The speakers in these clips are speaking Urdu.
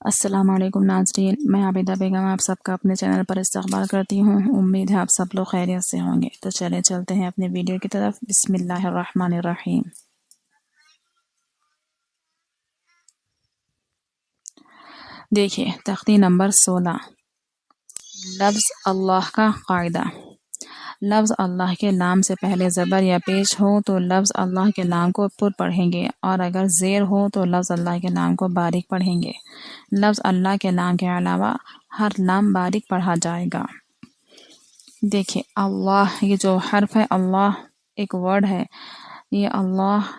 السلام علیکم ناظرین، میں عابدہ بیگم آپ سب کا اپنے چینل پر استقبال کرتی ہوں۔ امید ہے آپ سب لوگ خیریت سے ہوں گے۔ تو چلتے ہیں اپنے ویڈیو کی طرف۔ بسم اللہ الرحمن الرحیم۔ دیکھیے تختی نمبر 16، لفظ اللہ کا قاعدہ۔ لفظ اللہ کے نام سے پہلے زبر یا پیش ہو تو لفظ اللہ کے نام کو پر پڑھیں گے، اور اگر زیر ہو تو لفظ اللہ کے نام کو باریک پڑھیں گے۔ لفظ اللہ کے نام کے علاوہ ہر نام باریک پڑھا جائے گا۔ دیکھیں اللہ، یہ جو حرف ہے اللہ ایک ورڈ ہے، یہ اللہ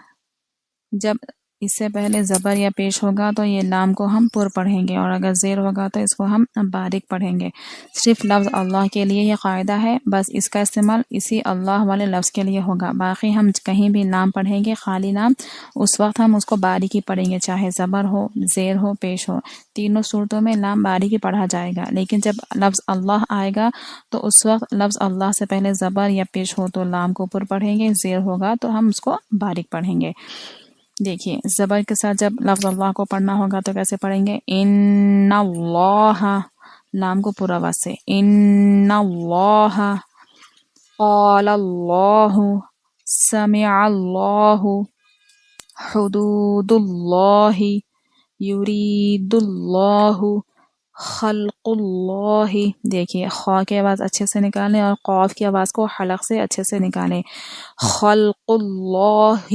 جب اس سے پہلے زبر یا پیش ہوگا تو یہ لام کو ہم پر پڑھیں گے، اور اگر زیر ہوگا تو اس کو ہم باریک پڑھیں گے۔ صرف لفظ اللہ کے لیے یہ قاعدہ ہے، بس اس کا استعمال اسی اللہ والے لفظ کے لیے ہوگا۔ باقی ہم کہیں بھی نام پڑھیں گے، خالی نام، اس وقت ہم اس کو باریک ہی پڑھیں گے، چاہے زبر ہو، زیر ہو، پیش ہو، تینوں صورتوں میں نام باریک ہی پڑھا جائے گا۔ لیکن جب لفظ اللہ آئے گا تو اس وقت لفظ اللہ سے پہلے زبر یا پیش ہو تو لام کو پر پڑھیں گے، زیر ہوگا تو ہم اس کو باریک پڑھیں گے۔ دیکھیے زبر کے ساتھ جب لفظ اللہ کو پڑھنا ہوگا تو کیسے پڑھیں گے؟ ان اللہ، لام کو پورا آواز سے، ان اللہ، قال اللہ، سمع اللہ، حدود اللہ، یرید اللہ، خلق اللہ۔ دیکھیے خا کی آواز اچھے سے نکالیں اور قاف کی آواز کو حلق سے اچھے سے نکالیں۔ خلق اللہ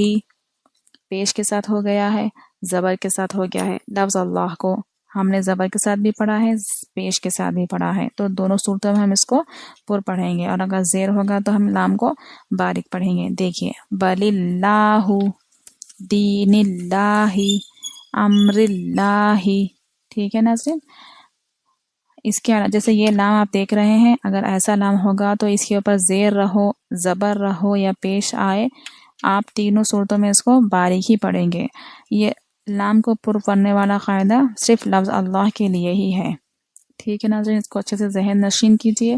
پیش کے ساتھ ہو گیا ہے، زبر کے ساتھ ہو گیا ہے۔ لفظ اللہ کو ہم نے زبر کے ساتھ بھی پڑھا ہے، پیش کے ساتھ بھی پڑھا ہے، تو دونوں صورتوں میں ہم اس کو پر پڑھیں گے، اور اگر زیر ہوگا تو ہم لام کو باریک پڑھیں گے۔ دیکھیے بللہ، دین اللہ، امر اللہ۔ ٹھیک ہے ناظرین، اس کے جیسے یہ لام آپ دیکھ رہے ہیں، اگر ایسا لام ہوگا تو اس کے اوپر زیر رہو، زبر رہو یا پیش آئے، آپ تینوں صورتوں میں اس کو باریک ہی پڑھیں گے۔ یہ لام کو پر پڑھنے والا قاعدہ صرف لفظ اللہ کے لیے ہی ہے۔ ٹھیک ہے ناظرین، اس کو اچھے سے ذہن نشین کیجئے۔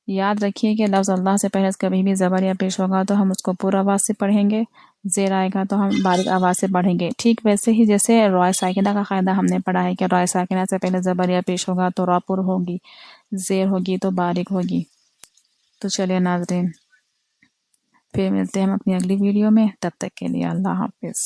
یاد رکھیے کہ لفظ اللہ سے پہلے کبھی بھی زبر یا پیش ہوگا تو ہم اس کو پر آواز سے پڑھیں گے، زیر آئے گا تو ہم باریک آواز سے پڑھیں گے۔ ٹھیک ویسے ہی جیسے رائے ساکنہ کا قاعدہ ہم نے پڑھا ہے کہ رائے ساکنہ سے پہلے زبر یا پیش ہوگا تو را پر ہوگی، زیر ہوگی تو باریک ہوگی۔ تو چلیے ناظرین، پھر ملتے ہیں ہم اپنی اگلی ویڈیو میں، تب تک کے لیے اللہ حافظ۔